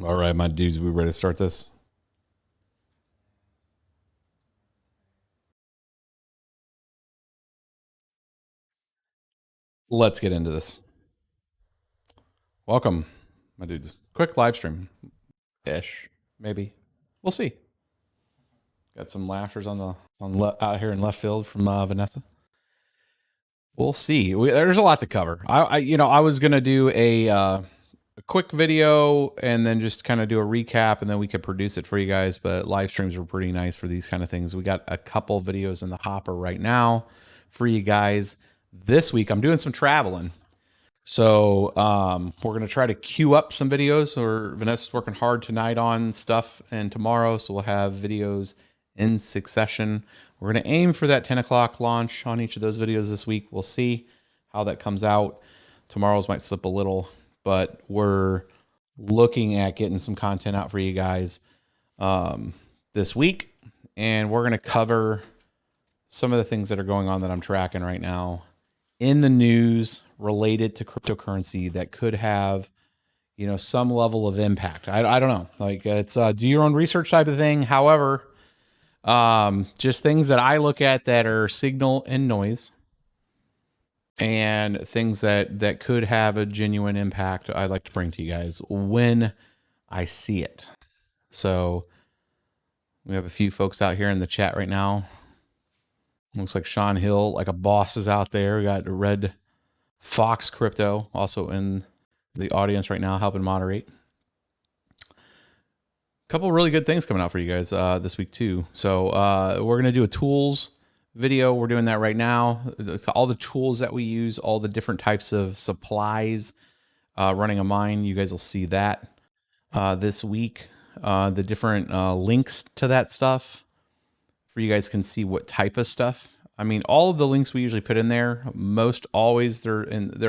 All right, my dudes, we ready to start this? Let's get into this. Welcome, my dudes. Quick live stream ish, maybe. We'll see. Got some laughers on the out here in left field from Vanessa. We'll see. There's a lot to cover. I was gonna do a quick video and then just kind of do a recap, and then we could produce it for you guys. But live streams are pretty nice for these kind of things. We got a couple videos in the hopper right now for you guys. This week, I'm doing some traveling. So we're going to try to queue up some videos, or Vanessa's working hard tonight on stuff and tomorrow. So we'll have videos in succession. We're going to aim for that 10 o'clock launch on each of those videos this week. We'll see how that comes out. Tomorrow's might slip a little, but we're looking at getting some content out for you guys this week. And we're going to cover some of the things that are going on that I'm tracking right now in the news related to cryptocurrency that could have, some level of impact. I don't know. Like, it's do your own research type of thing. However, just things that I look at that are signal and noise, and things that could have a genuine impact I'd like to bring to you guys when I see it. So we have a few folks out here in the chat right now. Looks like Sean Hill, like a boss, is out there. We got Red Fox Crypto also in the audience right now, helping moderate. A couple of really good things coming out for you guys this week too. So we're going to do a tools video. We're doing that right now. All the tools that we use, all the different types of supplies running a mine. You guys will see that this week. The different links to that stuff, for you guys can see what type of stuff. I mean, all of the links we usually put in there, most always there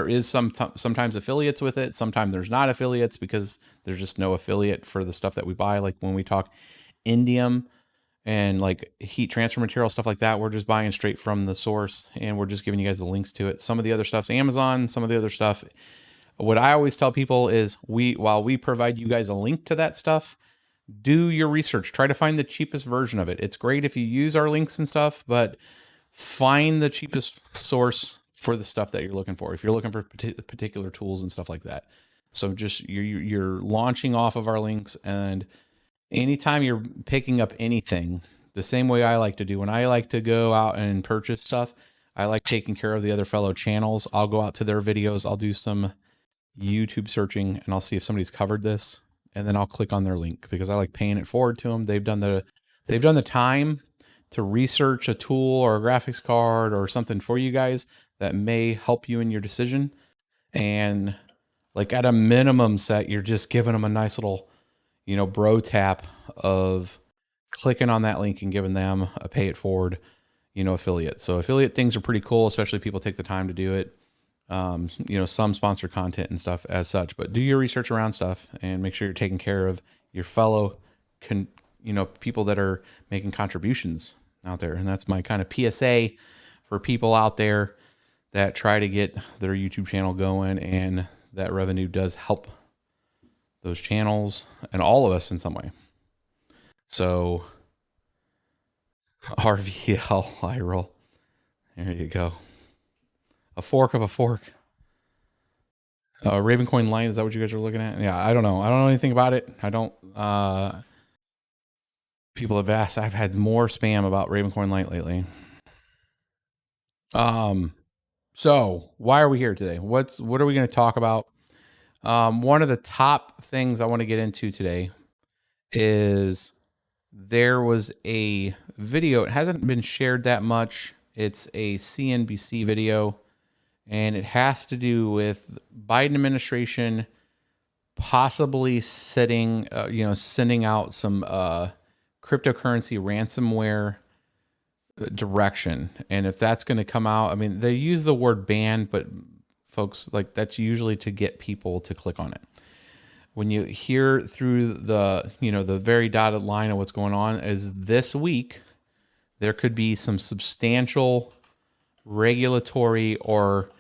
is sometimes affiliates with it. Sometimes there's not affiliates because there's just no affiliate for the stuff that we buy. Like when we talk indium and like heat transfer material, stuff like that, we're just buying straight from the source and we're just giving you guys the links to it. Some of the other stuff's Amazon, some of the other stuff. What I always tell people is while we provide you guys a link to that stuff, do your research. Try to find the cheapest version of it. It's great if you use our links and stuff, but find the cheapest source for the stuff that you're looking for. If you're looking for particular tools and stuff like that. So just you're launching off of our links, and anytime you're picking up anything, the same way I like to do when I like to go out and purchase stuff, I like taking care of the other fellow channels. I'll go out to their videos. I'll do some YouTube searching and I'll see if somebody's covered this, and then I'll click on their link because I like paying it forward to them. They've done the time to research a tool or a graphics card or something for you guys that may help you in your decision. And like at a minimum set, you're just giving them a nice little, bro tap of clicking on that link and giving them a pay it forward, affiliate. So affiliate things are pretty cool, especially if people take the time to do it. Some sponsored content and stuff as such, but do your research around stuff and make sure you're taking care of your fellow, people that are making contributions out there. And that's my kind of PSA for people out there that try to get their YouTube channel going, and that revenue does help those channels and all of us in some way. So RVL, I roll. There you go. A fork of a fork. Ravencoin Light, is that what you guys are looking at? Yeah, I don't know. I don't know anything about it. I don't. People have asked. I've had more spam about Ravencoin Light lately. So why are we here today? What are we going to talk about? One of the top things I want to get into today is there was a video. It hasn't been shared that much. It's a CNBC video, and it has to do with Biden administration possibly sending out some cryptocurrency ransomware direction. And if that's going to come out, I mean, they use the word ban, but folks, like, that's usually to get people to click on it. When you hear through the, the very dotted line of what's going on is this week, there could be some substantial regulatory or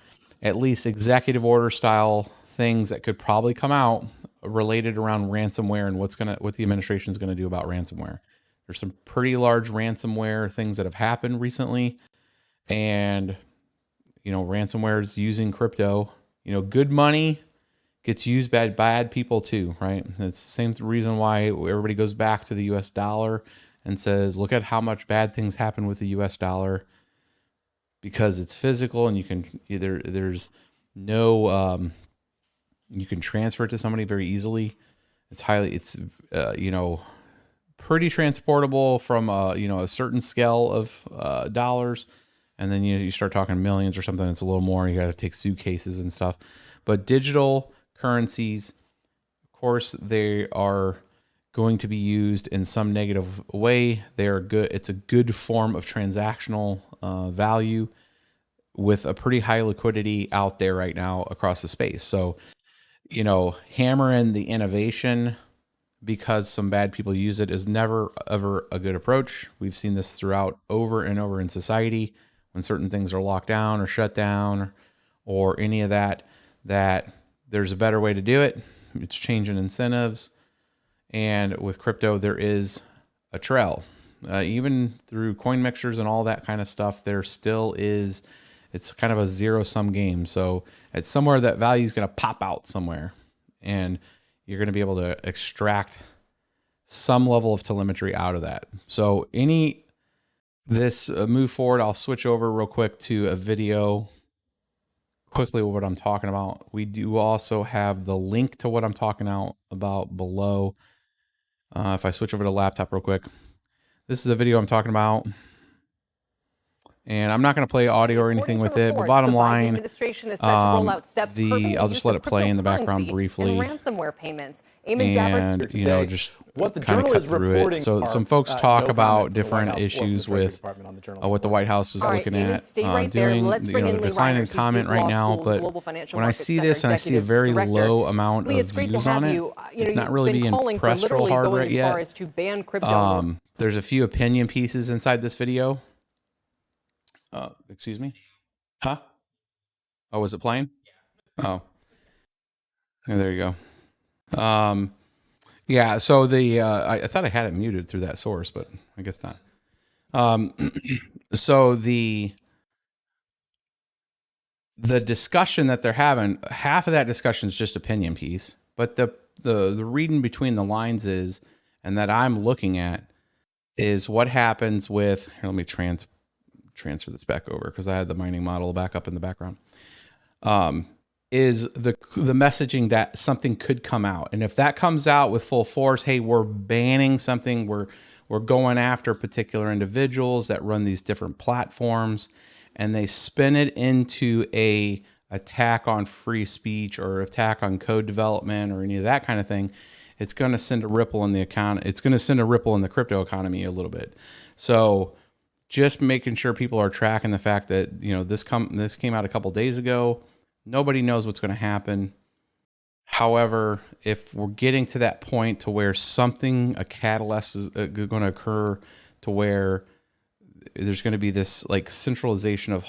at least executive order style things that could probably come out related around ransomware and what the administration is going to do about ransomware. There's some pretty large ransomware things that have happened recently, and ransomware is using crypto. Good money gets used by bad people too, right? It's the same reason why everybody goes back to the US dollar and says, look at how much bad things happen with the US dollar, because it's physical and you can you can transfer it to somebody very easily. It's pretty transportable from a certain scale of dollars, and then you start talking millions or something. It's a little more. You got to take suitcases and stuff. But digital currencies, of course, they are going to be used in some negative way. They are good. It's a good form of transactional value with a pretty high liquidity out there right now across the space. So, hammer in the innovation because some bad people use it is never, ever a good approach. We've seen this throughout over and over in society when certain things are locked down or shut down or any of that there's a better way to do it. It's changing incentives. And with crypto, there is a trail. Even through coin mixers and all that kind of stuff, there still is, it's kind of a zero-sum game. So it's somewhere that value is going to pop out somewhere, and you're going to be able to extract some level of telemetry out of that. So move forward, I'll switch over real quick to a video quickly what I'm talking about. We do also have the link to what I'm talking about below. If I switch over to laptop real quick, this is a video I'm talking about. And I'm not going to play audio or anything with it, but bottom line, I'll just let it play in the background briefly. And ransomware payments. And, just kind of cut through it. So some folks talk about different issues with what the White House is looking at doing. The decline in comment right now, but when I see this and I see a very low amount of views on it, it's not really being pressed real hard right yet. There's a few opinion pieces inside this video. Excuse me? Huh? Oh, was it playing? Oh. Yeah, there you go. Yeah, so I thought I had it muted through that source, but I guess not. So the discussion that they're having, half of that discussion is just opinion piece, but the reading between the lines is, and that I'm looking at, is what happens with, here, let me transfer this back over because I had the mining model back up in the background. Is the messaging that something could come out, and if that comes out with full force, hey, we're banning something, we're going after particular individuals that run these different platforms, and they spin it into a attack on free speech or attack on code development or any of that kind of thing, it's going to send a ripple in the account. It's going to send a ripple in the crypto economy a little bit. So just making sure people are tracking the fact that, this came out a couple days ago. Nobody knows what's going to happen. However, if we're getting to that point to where a catalyst is going to occur to where there's going to be this like centralization of,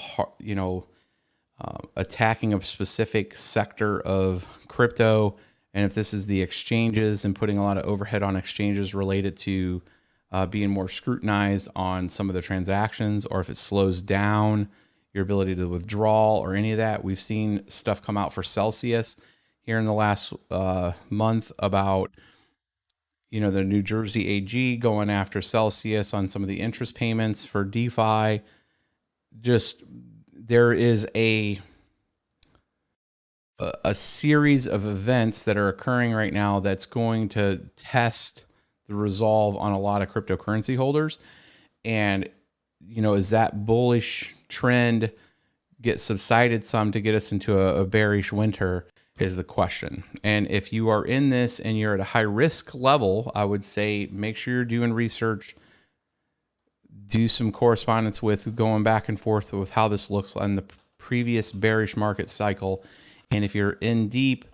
attacking a specific sector of crypto. And if this is the exchanges and putting a lot of overhead on exchanges related to being more scrutinized on some of the transactions, or if it slows down your ability to withdraw or any of that. We've seen stuff come out for Celsius here in the last month about, the New Jersey AG going after Celsius on some of the interest payments for DeFi. Just, there is a series of events that are occurring right now that's going to test the resolve on a lot of cryptocurrency holders. And, is that bullish trend get subsided some to get us into a bearish winter is the question. And if you are in this and you're at a high risk level, I would say make sure you're doing research, do some correspondence with going back and forth with how this looks on the previous bearish market cycle. And if you're in deep,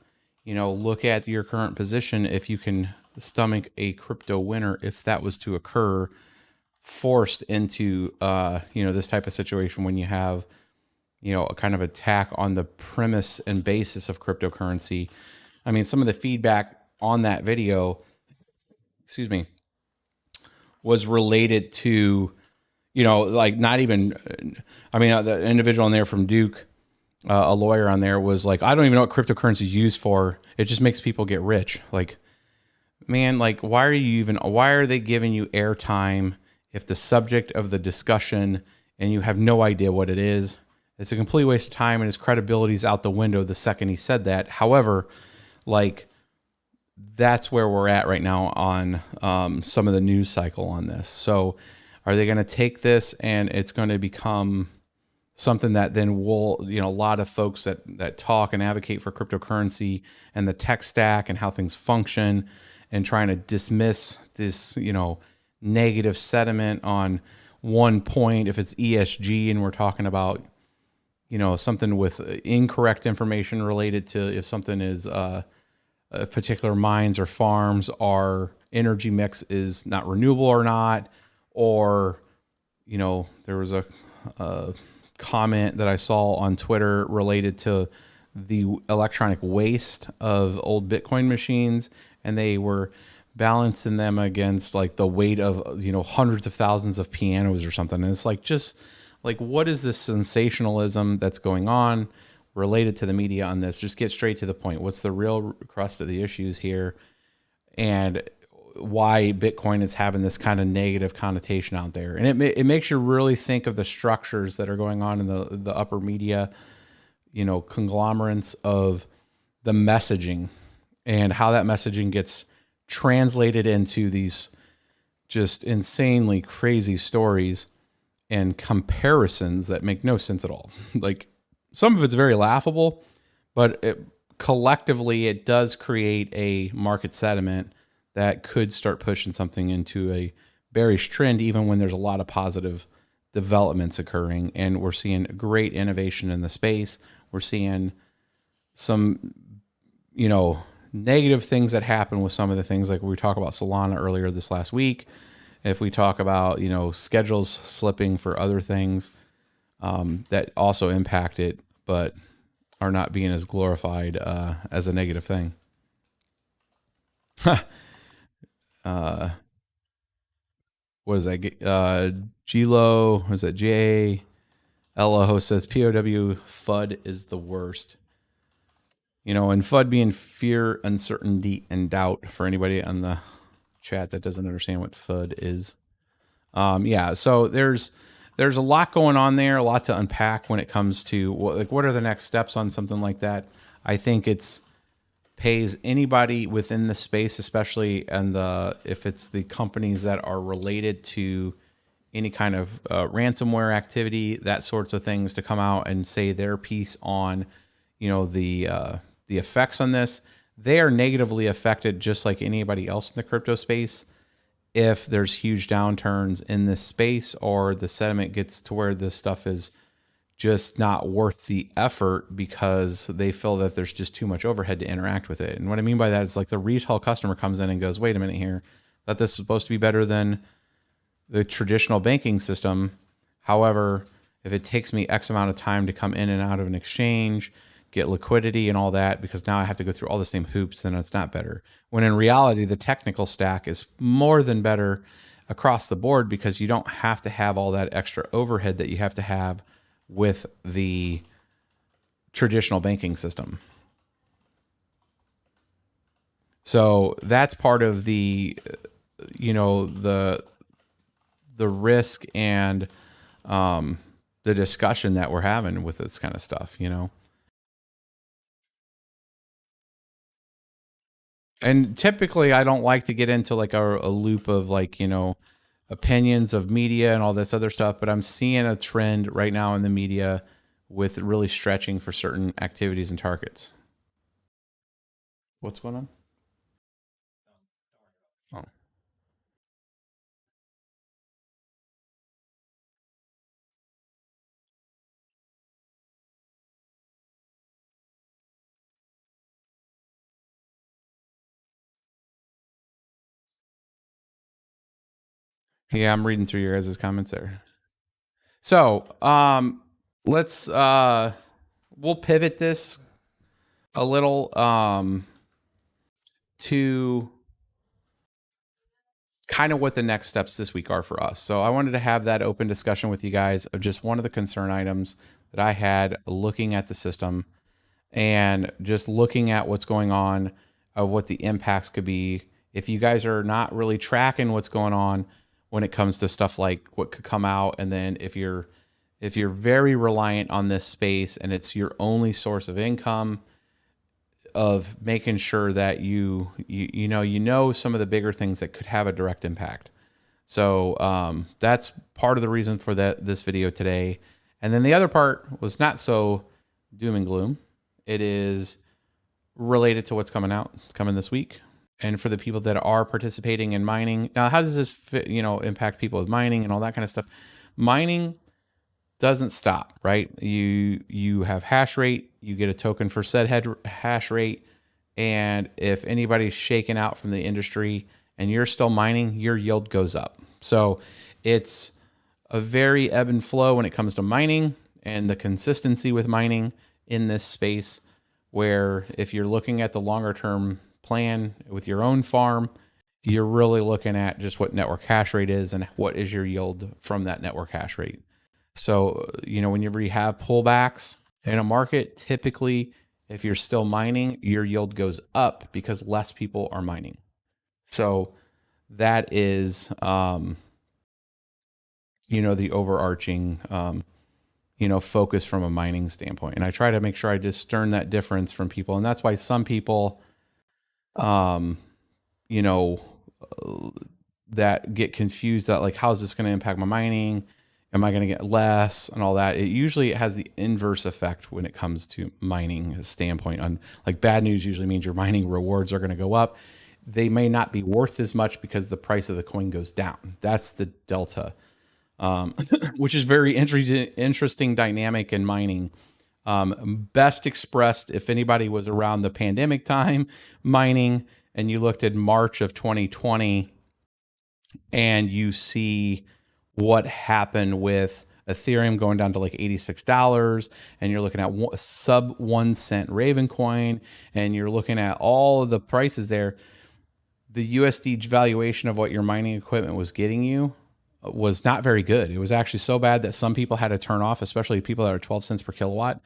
look at your current position. If you can stomach a crypto winter, if that was to occur, forced into, this type of situation when you have, a kind of attack on the premise and basis of cryptocurrency. I mean, some of the feedback on that video, excuse me, was related to, like not even, I mean, the individual on there from Duke, a lawyer on there was like, I don't even know what cryptocurrency is used for. It just makes people get rich. Like, man, like, why are they giving you airtime if the subject of the discussion and you have no idea what it is? It's a complete waste of time, and his credibility is out the window the second he said that. However, like, that's where we're at right now on some of the news cycle on this. So are they going to take this and it's going to become something that then will, a lot of folks that talk and advocate for cryptocurrency and the tech stack and how things function and trying to dismiss this, negative sentiment on one point, if it's ESG and we're talking about, something with incorrect information related to if something is, particular mines or farms, our energy mix is not renewable or not, or, there was a comment that I saw on Twitter related to the electronic waste of old Bitcoin machines, and they were balancing them against like the weight of, hundreds of thousands of pianos or something. And it's like, just like, what is this sensationalism that's going on related to the media on this? Just get straight to the point. What's the real crust of the issues here, and why Bitcoin is having this kind of negative connotation out there? And it makes you really think of the structures that are going on in the upper media, conglomerates of the messaging and how that messaging gets translated into these just insanely crazy stories and comparisons that make no sense at all. Like, some of it's very laughable, but collectively it does create a market sentiment that could start pushing something into a bearish trend, even when there's a lot of positive developments occurring. And we're seeing great innovation in the space. We're seeing some, negative things that happen with some of the things, like we talked about Solana earlier this last week. If we talk about, schedules slipping for other things that also impact it, but are not being as glorified as a negative thing. What is that? Gilo, what is that? J. Ella says POW FUD is the worst. And FUD being fear, uncertainty, and doubt for anybody on the chat that doesn't understand what FUD is. Yeah, so there's a lot going on there, a lot to unpack when it comes to what are the next steps on something like that. I think it's pays anybody within the space, especially if it's the companies that are related to any kind of ransomware activity, that sorts of things, to come out and say their piece on, the effects on this. They are negatively affected just like anybody else in the crypto space. If there's huge downturns in this space, or the sentiment gets to where this stuff is just not worth the effort because they feel that there's just too much overhead to interact with it. And what I mean by that is, like, the retail customer comes in and goes, wait a minute here, that this is supposed to be better than the traditional banking system. However, if it takes me X amount of time to come in and out of an exchange, get liquidity and all that, because now I have to go through all the same hoops, then it's not better. When in reality, the technical stack is more than better across the board, because you don't have to have all that extra overhead that you have to have with the traditional banking system. So that's part of the, the risk and the discussion that we're having with this kind of stuff, And typically I don't like to get into like a loop of like, opinions of media and all this other stuff, but I'm seeing a trend right now in the media with really stretching for certain activities and targets. What's going on? Oh. Yeah, I'm reading through your guys' comments there. So, let's we'll pivot this a little to kind of what the next steps this week are for us. So I wanted to have that open discussion with you guys of just one of the concern items that I had looking at the system and just looking at what's going on, of what the impacts could be. If you guys are not really tracking what's going on when it comes to stuff like what could come out, and then if you're very reliant on this space and it's your only source of income, of making sure that you know some of the bigger things that could have a direct impact. So that's part of the reason for this video today. And then the other part was not so doom and gloom. It is related to what's coming this week. And for the people that are participating in mining, now how does this fit, impact people with mining and all that kind of stuff? Mining doesn't stop, right? You have hash rate, you get a token for said hash rate, and if anybody's shaken out from the industry and you're still mining, your yield goes up. So it's a very ebb and flow when it comes to mining and the consistency with mining in this space, where if you're looking at the longer term plan with your own farm, you're really looking at just what network hash rate is and what is your yield from that network hash rate. So, whenever you have pullbacks in a market, typically, if you're still mining, your yield goes up because less people are mining. So that is, the overarching, focus from a mining standpoint. And I try to make sure I discern that difference from people. And that's why some people, that get confused that like, how's this going to impact my mining? Am I going to get less and all that? It has the inverse effect when it comes to mining standpoint. On like, bad news usually means your mining rewards are going to go up. They may not be worth as much because the price of the coin goes down. That's the delta, which is very interesting dynamic in mining. Best expressed if anybody was around the pandemic time mining and you looked at March of 2020 and you see what happened with Ethereum going down to like $86, and you're looking at sub 1 cent Raven coin, and you're looking at all of the prices there. The USD valuation of what your mining equipment was getting you was not very good. It was actually so bad that some people had to turn off, especially people that are 12 cents per kilowatt.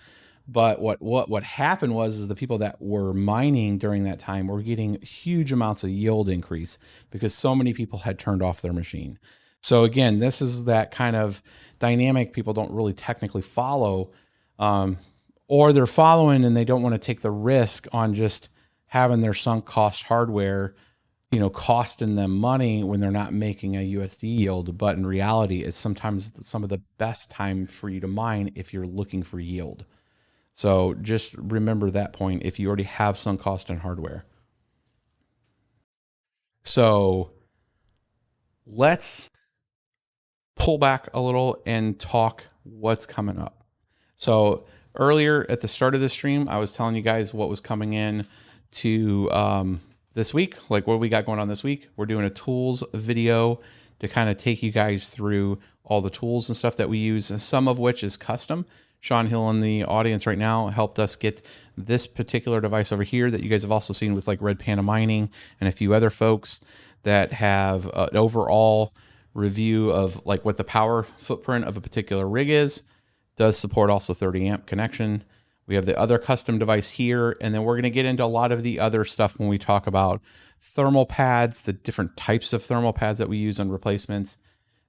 But what happened was the people that were mining during that time were getting huge amounts of yield increase because so many people had turned off their machine. So again, this is that kind of dynamic people don't really technically follow, or they're following and they don't want to take the risk on just having their sunk cost hardware, costing them money when they're not making a USD yield. But in reality, it's sometimes some of the best time for you to mine if you're looking for yield. So just remember that point if you already have sunk cost in hardware. So let's pull back a little and talk what's coming up. So earlier at the start of the stream, I was telling you guys what was coming in to this week, like what we got going on this week. We're doing a tools video to kind of take you guys through all the tools and stuff that we use, and some of which is custom. Sean Hill in the audience right now helped us get this particular device over here that you guys have also seen with like Red Panda Mining and a few other folks that have an overall review of like what the power footprint of a particular rig is. Does support also 30 amp connection. We have the other custom device here, and then we're going to get into a lot of the other stuff when we talk about thermal pads, the different types of thermal pads that we use on replacements,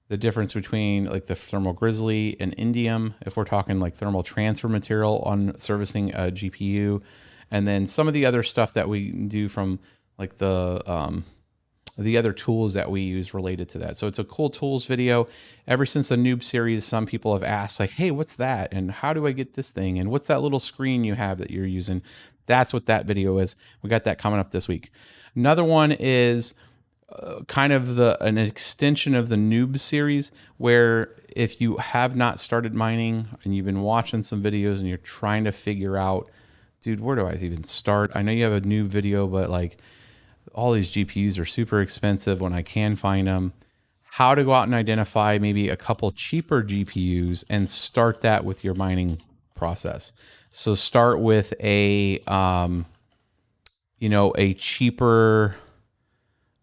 the difference between like the thermal grizzly and indium, if we're talking like thermal transfer material on servicing a GPU, and then some of the other stuff that we do from like the other tools that we use related to that. So it's a cool tools video. Ever since the noob series, some people have asked like, hey, what's that? And how do I get this thing? And what's that little screen you have that you're using? That's what that video is. We got that coming up this week. Another one is kind of an extension of the noob series, where if you have not started mining and you've been watching some videos and you're trying to figure out, dude, where do I even start? I know you have a noob video, but like, all these GPUs are super expensive when I can find them. How to go out and identify maybe a couple cheaper GPUs and start that with your mining process. So start with a, a cheaper,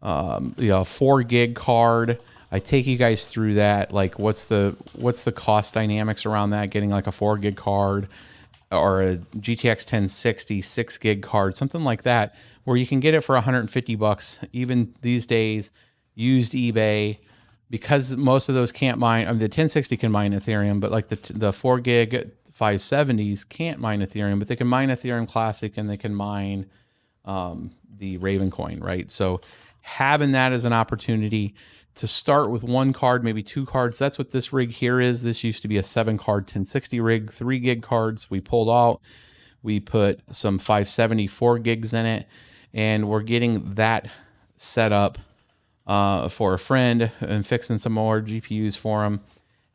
4 gig card. I take you guys through that. Like what's the cost dynamics around that, getting like a 4 gig card or a GTX 1060 6 gig card, something like that, where you can get it for $150 even these days, used eBay, because most of those can't mine. I mean, the 1060 can mine Ethereum, but like the 4 gig 570s can't mine Ethereum, but they can mine Ethereum Classic and they can mine the Raven coin, right? So having that as an opportunity to start with 1 card, maybe 2 cards. That's what this rig here is. This used to be a 7 card 1060 rig, 3 gig cards. We pulled out, we put some 570 4 gigs in it, and we're getting that set up for a friend and fixing some more GPUs for him.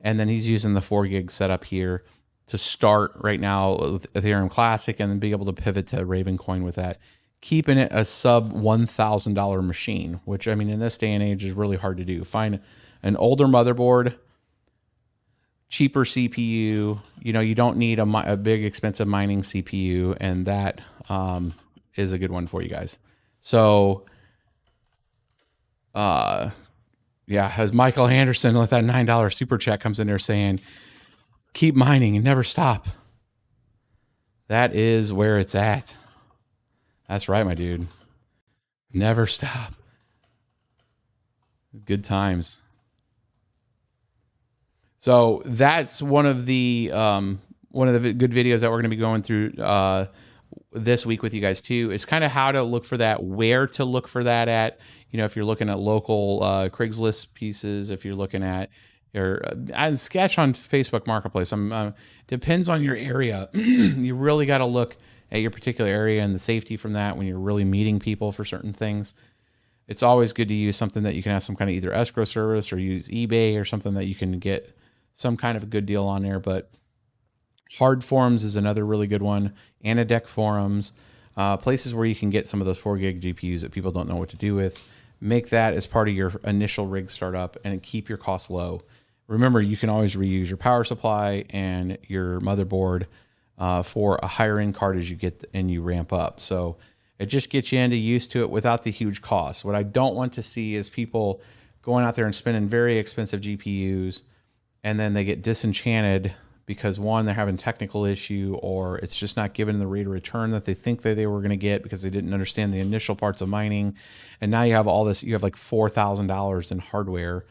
And then he's using the 4 gig setup here to start right now with Ethereum Classic and then be able to pivot to Raven coin with that. Keeping it a sub $1,000 machine, which I mean, in this day and age is really hard to do. Find an older motherboard, cheaper CPU. You don't need a big expensive mining CPU, and that is a good one for you guys. So, yeah, as Michael Anderson with that $9 super chat comes in there saying, keep mining and never stop. That is where it's at. That's right, my dude. Never stop. Good times. So that's one of the good videos that we're going to be going through this week with you guys too. Is kind of how to look for that, where to look for that at. If you're looking at local Craigslist pieces, if you're looking at your sketch on Facebook Marketplace, depends on your area. You really got to look at your particular area and the safety from that when you're really meeting people for certain things. It's always good to use something that you can have some kind of either escrow service or use eBay or something that you can get some kind of a good deal on there. But hard forums is another really good one. Anadec forums, places where you can get some of those 4 gig GPUs that people don't know what to do with. Make that as part of your initial rig startup and keep your costs low. Remember, you can always reuse your power supply and your motherboard for a higher end card as you get and you ramp up. So it just gets you used to it without the huge cost. What I don't want to see is people going out there and spending very expensive GPUs and then they get disenchanted because one, they're having technical issue, or it's just not giving the rate of return that they think that they were going to get because they didn't understand the initial parts of mining. And now you have all this, you have like $4,000 in hardware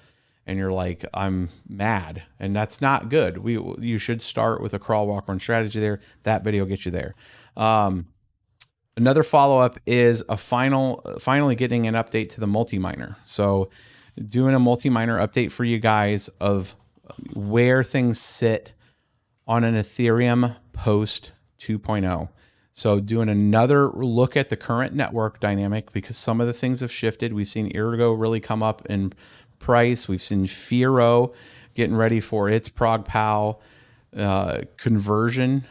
and you're like, I'm mad. And that's not good. You should start with a crawl, walk, run strategy there. That video gets you there. Another follow-up is finally getting an update to the multi-miner. So doing a multi-miner update for you guys of where things sit on an Ethereum post 2.0. So doing another look at the current network dynamic, because some of the things have shifted. We've seen Ergo really come up in price. We've seen Firo getting ready for its ProgPow conversion,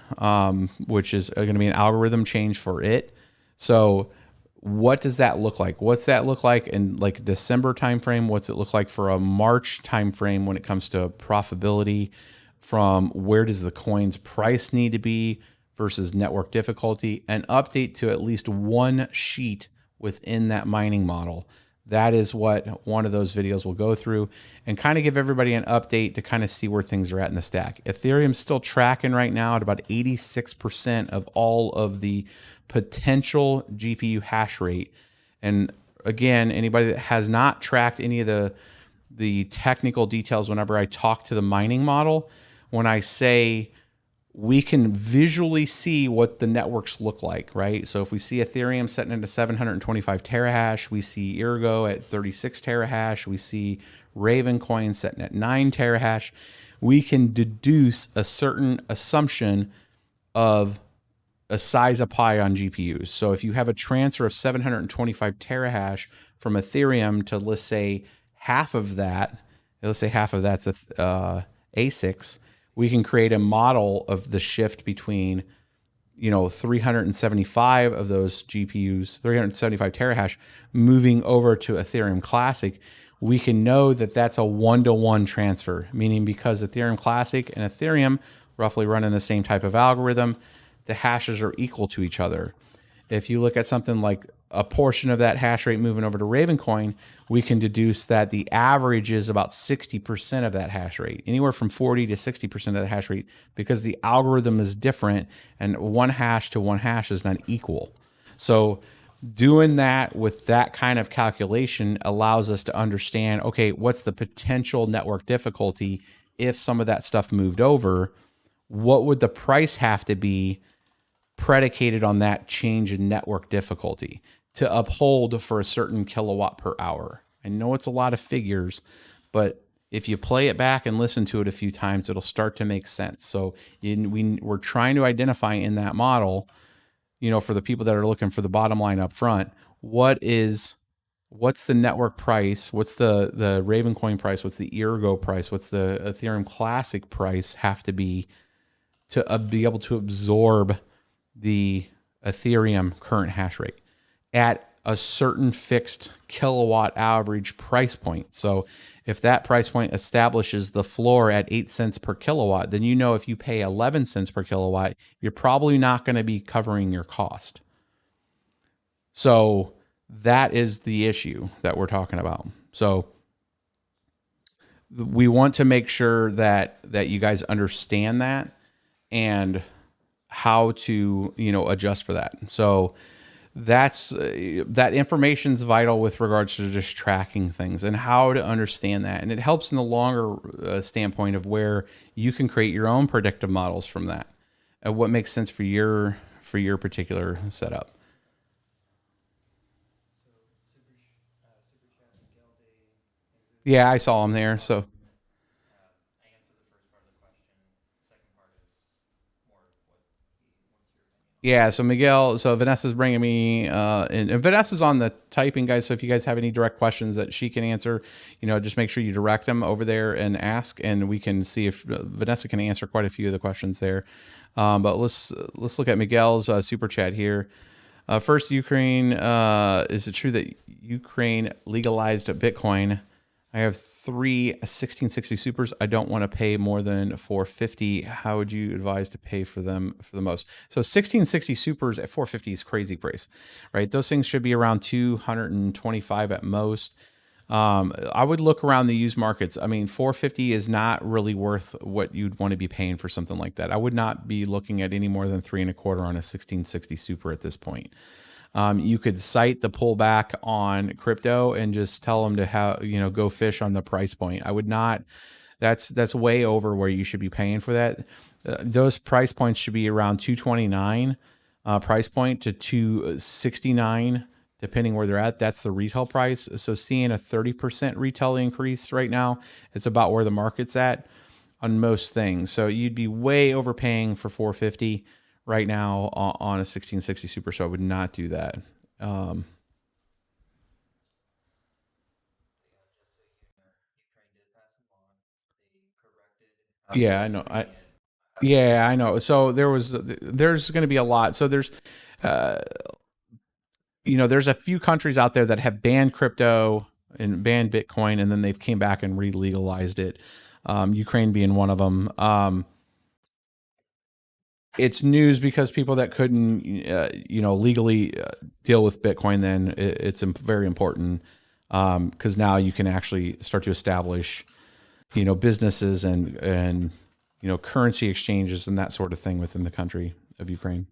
which is going to be an algorithm change for it. So what does that look like? What's that look like in like December timeframe? What's it look like for a March timeframe when it comes to profitability? From where does the coin's price need to be versus network difficulty? An update to at least one sheet within that mining model. That is what one of those videos will go through and kind of give everybody an update to kind of see where things are at in the stack. Ethereum's still tracking right now at about 86% of all of the potential GPU hash rate. And again, anybody that has not tracked any of the technical details, whenever I talk to the mining model, when I say we can visually see what the networks look like, right? So if we see Ethereum setting into 725 terahash, we see Ergo at 36 terahash, we see Raven coin setting at 9 terahash, we can deduce a certain assumption of a size of pie on GPUs. So if you have a transfer of 725 terahash from Ethereum to, let's say half of that's a ASICs, we can create a model of the shift between, 375 of those GPUs, 375 terahash, moving over to Ethereum Classic. We can know that that's a 1-to-1 transfer, meaning because Ethereum Classic and Ethereum roughly run in the same type of algorithm, the hashes are equal to each other. If you look at something like a portion of that hash rate moving over to Ravencoin, we can deduce that the average is about 60% of that hash rate, anywhere from 40 to 60% of the hash rate, because the algorithm is different and one hash to one hash is not equal. So doing that with that kind of calculation allows us to understand, okay, what's the potential network difficulty if some of that stuff moved over? What would the price have to be predicated on that change in network difficulty to uphold for a certain kilowatt per hour? I know it's a lot of figures, but if you play it back and listen to it a few times, it'll start to make sense. So we're trying to identify in that model, for the people that are looking for the bottom line up front, what's the network price? What's the Ravencoin price? What's the Ergo price? What's the Ethereum Classic price have to be to be able to absorb the Ethereum current hash rate at a certain fixed kilowatt average price point? So if that price point establishes the floor at 8 cents per kilowatt, then if you pay 11 cents per kilowatt, you're probably not going to be covering your cost. So that is the issue that we're talking about. So we want to make sure that you guys understand that and how to adjust for that. So that information is vital with regards to just tracking things and how to understand that, and it helps in the longer standpoint of where you can create your own predictive models from that, what makes sense for your particular setup. Yeah, I saw him there. So yeah, so Miguel, so Vanessa's bringing me, and Vanessa's on the typing, guys. So if you guys have any direct questions that she can answer, just make sure you direct them over there and ask, and we can see if Vanessa can answer quite a few of the questions there. But let's look at Miguel's super chat here. First, Ukraine, is it true that Ukraine legalized Bitcoin? I have 3 1660 supers. I don't want to pay more than $450. How would you advise to pay for them for the most? So 1660 supers at $450 is crazy price, right? Those things should be around 225 at most. I would look around the used markets. I mean, $450 is not really worth what you'd want to be paying for something like that. I would not be looking at any more than 3.25 on a 1660 super at this point. You could cite the pullback on crypto and just tell them to have, go fish on the price point. I would not, that's way over where you should be paying for that. Those price points should be around 229 price point to 269, depending where they're at. That's the retail price. So seeing a 30% retail increase right now is about where the market's at on most things. So you'd be way overpaying for 450 right now on a 1660 super. So I would not do that. Yeah, I know. I know. So there's going to be a lot. So there's there's a few countries out there that have banned crypto and banned Bitcoin, and then they've came back and re-legalized it. Ukraine being one of them. It's news because people that couldn't, legally deal with Bitcoin, then it's very important because now you can actually start to establish, businesses and currency exchanges and that sort of thing within the country of Ukraine.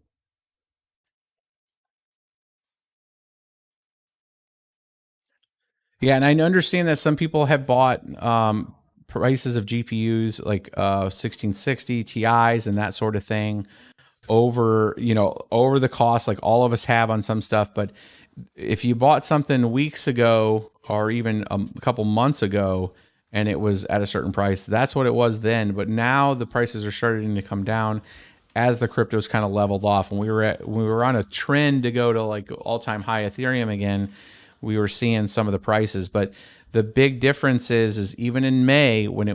Yeah, and I understand that some people have bought prices of GPUs like 1660 Ti's and that sort of thing over the cost, like all of us have on some stuff. But if you bought something weeks ago or even a couple months ago and it was at a certain price, that's what it was then. But now the prices are starting to come down as the crypto's kind of leveled off. When we were on a trend to go to like all-time high Ethereum again, we were seeing some of the prices. But the big difference is even in May when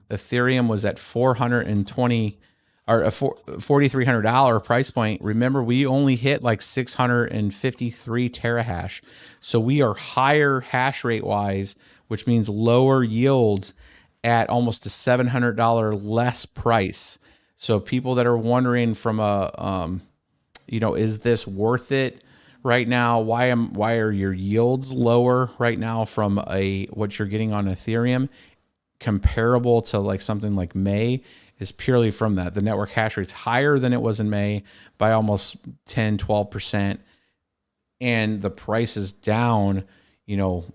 Ethereum was at 420 or a $4,300 price point, remember we only hit like 653 terahash. So we are higher hash rate wise, which means lower yields at almost a $700 less price. So people that are wondering from a is this worth it right now? Why are your yields lower right now from what you're getting on Ethereum comparable to like something like May? Is purely from that. The network hash rate's higher than it was in May by almost 10, 12%. And the price is down,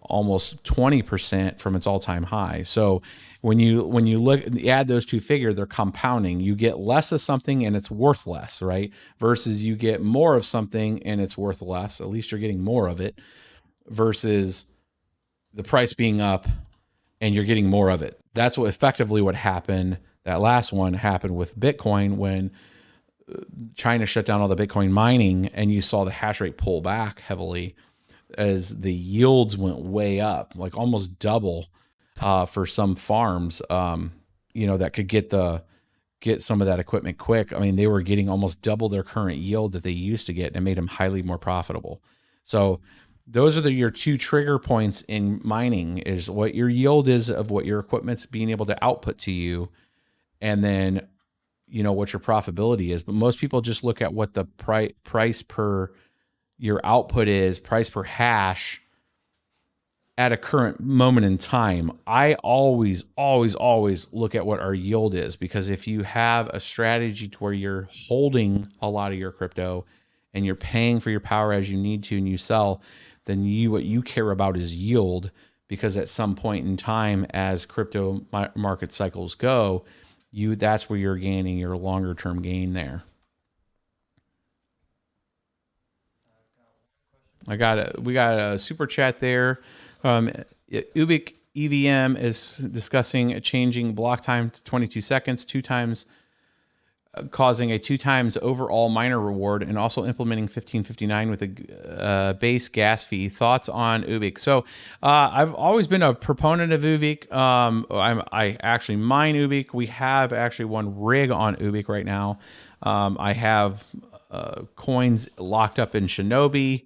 almost 20% from its all-time high. So when you add those two figures, they're compounding. You get less of something and it's worth less, right? Versus you get more of something and it's worth less. At least you're getting more of it versus the price being up and you're getting more of it. That's what happened. That last one happened with Bitcoin when China shut down all the Bitcoin mining and you saw the hash rate pull back heavily as the yields went way up, like almost double for some farms, that could get some of that equipment quick. I mean, they were getting almost double their current yield that they used to get, and it made them highly more profitable. So those are your two trigger points in mining: is what your yield is of what your equipment's being able to output to you, and then what your profitability is. But most people just look at what the price per your output is, price per hash at a current moment in time. I always, always, always look at what our yield is, because if you have a strategy to where you're holding a lot of your crypto and you're paying for your power as you need to and you sell, then what you care about is yield, because at some point in time, as crypto market cycles go, that's where you're gaining your longer term gain there. We got a super chat there. Ubik EVM is discussing changing block time to 22 seconds, causing a 2 times overall miner reward, and also implementing 1559 with a base gas fee. Thoughts on Ubik? So I've always been a proponent of Ubik. I actually mine Ubik. We have actually one rig on Ubik right now. I have coins locked up in Shinobi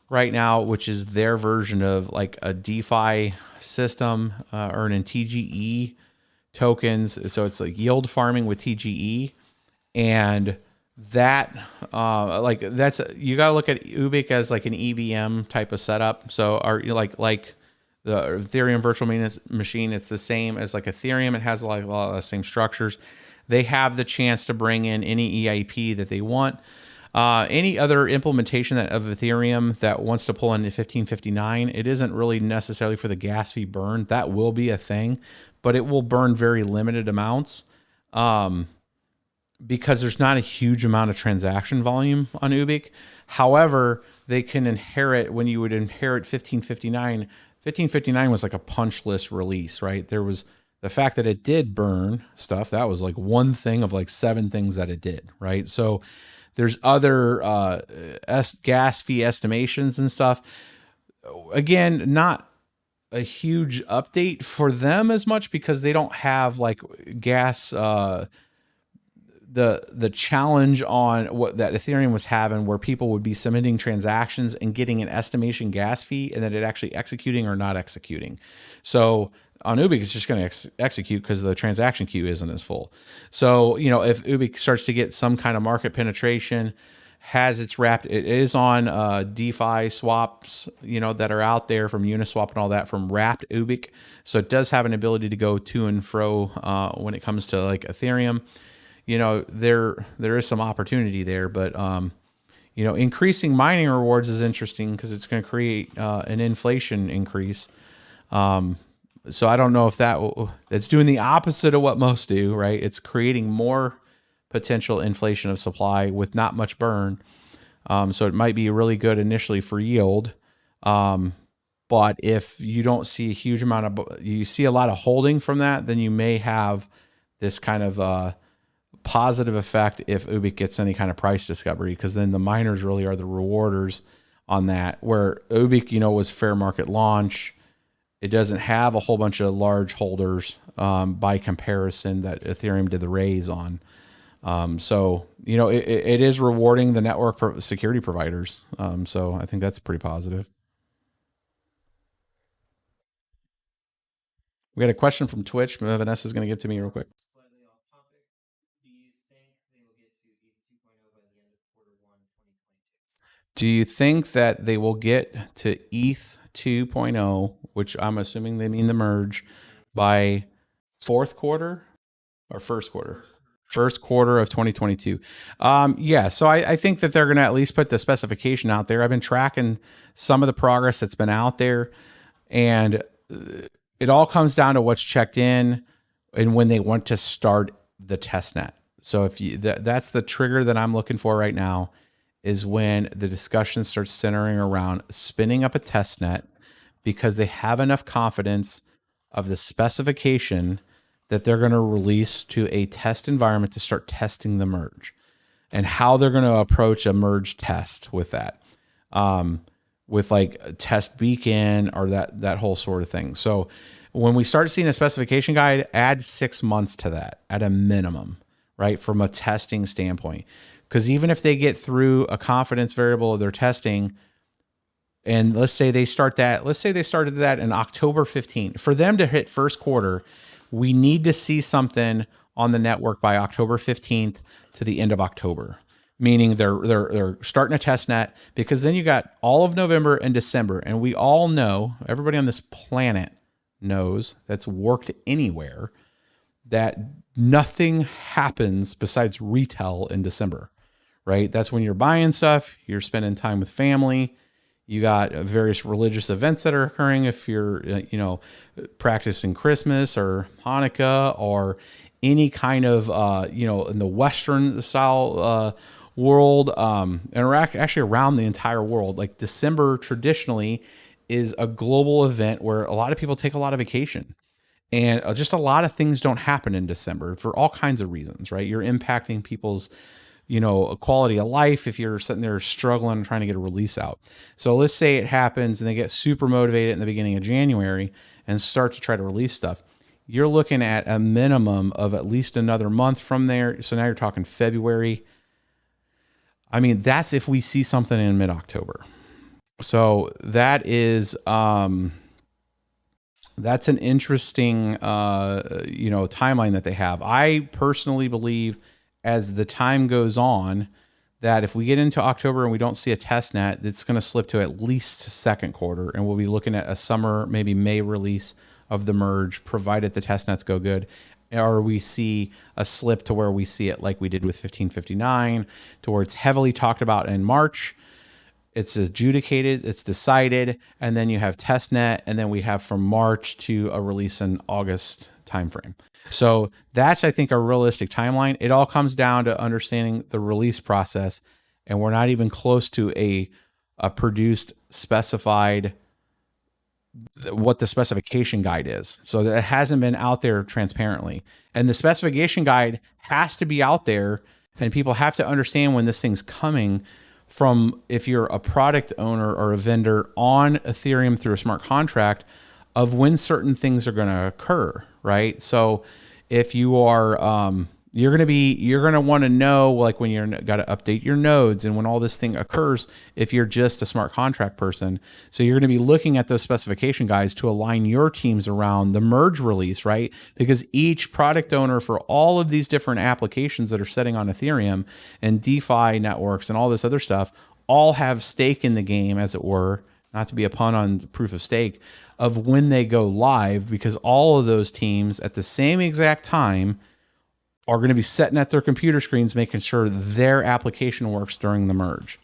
right now, which is their version of like a DeFi system, earning TGE tokens. So it's like yield farming with TGE. And that, you got to look at Ubik as like an EVM type of setup. So like the Ethereum virtual machine, it's the same as like Ethereum. It has like a lot of the same structures. They have the chance to bring in any EIP that they want. Any other implementation of Ethereum that wants to pull in 1559, it isn't really necessarily for the gas fee burn. That will be a thing, but it will burn very limited amounts because there's not a huge amount of transaction volume on Ubik. However, they can inherit, when you would inherit 1559, 1559 was like a punch list release, right? There was the fact that it did burn stuff. That was like one thing of like 7 things that it did, right? So there's other gas fee estimations and stuff. Again, not a huge update for them as much, because they don't have like gas, the challenge on what that Ethereum was having, where people would be submitting transactions and getting an estimation gas fee, and then it actually executing or not executing. So on Ubik, it's just going to execute because the transaction queue isn't as full. So, if Ubik starts to get some kind of market penetration, it is on DeFi swaps, that are out there from Uniswap and all that, from wrapped Ubik. So it does have an ability to go to and fro when it comes to like Ethereum. There is some opportunity there, but increasing mining rewards is interesting because it's going to create an inflation increase. So I don't know if it's doing the opposite of what most do, right? It's creating more potential inflation of supply with not much burn. So it might be really good initially for yield. But if you don't see a huge amount you see a lot of holding from that, then you may have this kind of positive effect if Ubik gets any kind of price discovery, because then the miners really are the rewarders on that, where Ubik, was fair market launch. It doesn't have a whole bunch of large holders by comparison that Ethereum did the raise on. So, it is rewarding the network security providers. So I think that's pretty positive. We got a question from Twitch. Vanessa's going to give to me real quick. Do you think that they will get to ETH 2.0, which I'm assuming they mean the merge, by fourth quarter or first quarter? First quarter of 2022. Yeah, so I think that they're going to at least put the specification out there. I've been tracking some of the progress that's been out there, and it all comes down to what's checked in and when they want to start the test net. So if you that's the trigger that I'm looking for right now, is when the discussion starts centering around spinning up a test net because they have enough confidence of the specification that they're going to release to a test environment to start testing the merge and how they're going to approach a merge test with that. With like a test beacon or that whole sort of thing. So when we start seeing a specification guide, add 6 months to that at a minimum, right? From a testing standpoint. Because even if they get through a confidence variable of their testing, and let's say they started that in October 15th, for them to hit first quarter, we need to see something on the network by October 15th to the end of October. Meaning they're starting a test net, because then you got all of November and December. And we all know, everybody on this planet knows that's worked anywhere, that nothing happens besides retail in December, right? That's when you're buying stuff, you're spending time with family. You got various religious events that are occurring if you're, practicing Christmas or Hanukkah or any kind of, in the Western style world, and actually around the entire world. Like December traditionally is a global event where a lot of people take a lot of vacation, and just a lot of things don't happen in December for all kinds of reasons, right? You're impacting people's, quality of life if you're sitting there struggling and trying to get a release out. So let's say it happens and they get super motivated in the beginning of January and start to try to release stuff. You're looking at a minimum of at least another month from there. So now you're talking February. I mean, that's if we see something in mid-October. So that is, that's an interesting, timeline that they have. I personally believe as the time goes on that if we get into October and we don't see a test net, it's going to slip to at least second quarter. And we'll be looking at a summer, maybe May release of the merge, provided the test nets go good. Or we see a slip to where we see it like we did with 1559, to where it's heavily talked about in March. It's adjudicated, it's decided, and then you have test net, and then we have from March to a release in August timeframe. So that's, I think, a realistic timeline. It all comes down to understanding the release process, and we're not even close to a produced specified what the specification guide is. So that it hasn't been out there transparently. And the specification guide has to be out there, and people have to understand when this thing's coming from, if you're a product owner or a vendor on Ethereum through a smart contract, of when certain things are going to occur, right? So if you are, you're going to want to know, like when you're got to update your nodes and when all this thing occurs, if you're just a smart contract person. So you're going to be looking at those specification guides to align your teams around the merge release, right? Because each product owner for all of these different applications that are setting on Ethereum and DeFi networks and all this other stuff all have stake in the game, as it were, not to be a pun on proof of stake, of when they go live, because all of those teams at the same exact time are going to be sitting at their computer screens making sure their application works during the merge,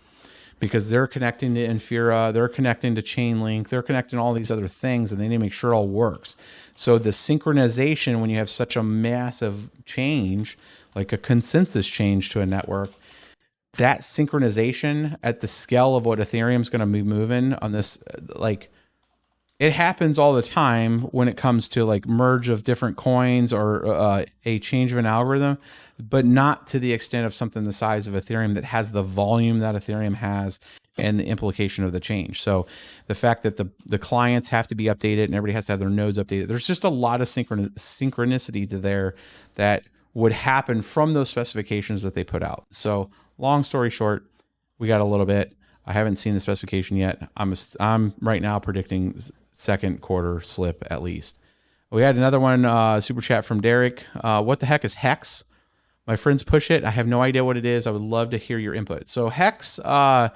because they're connecting to Infura, they're connecting to Chainlink, they're connecting all these other things, and they need to make sure it all works. So the synchronization, when you have such a massive change, like a consensus change to a network, that synchronization at the scale of what Ethereum's going to be moving on this, like, it happens all the time when it comes to like merge of different coins or a change of an algorithm, but not to the extent of something the size of Ethereum that has the volume that Ethereum has and the implication of the change. So the fact that the clients have to be updated and everybody has to have their nodes updated, there's just a lot of synchronicity to there that would happen from those specifications that they put out. So long story short, we got a little bit. I haven't seen the specification yet. I'm right now predicting second quarter slip at least. We had another one, super chat from Derek. What the heck is Hex? My friends push it. I have no idea what it is. I would love to hear your input. So Hex, I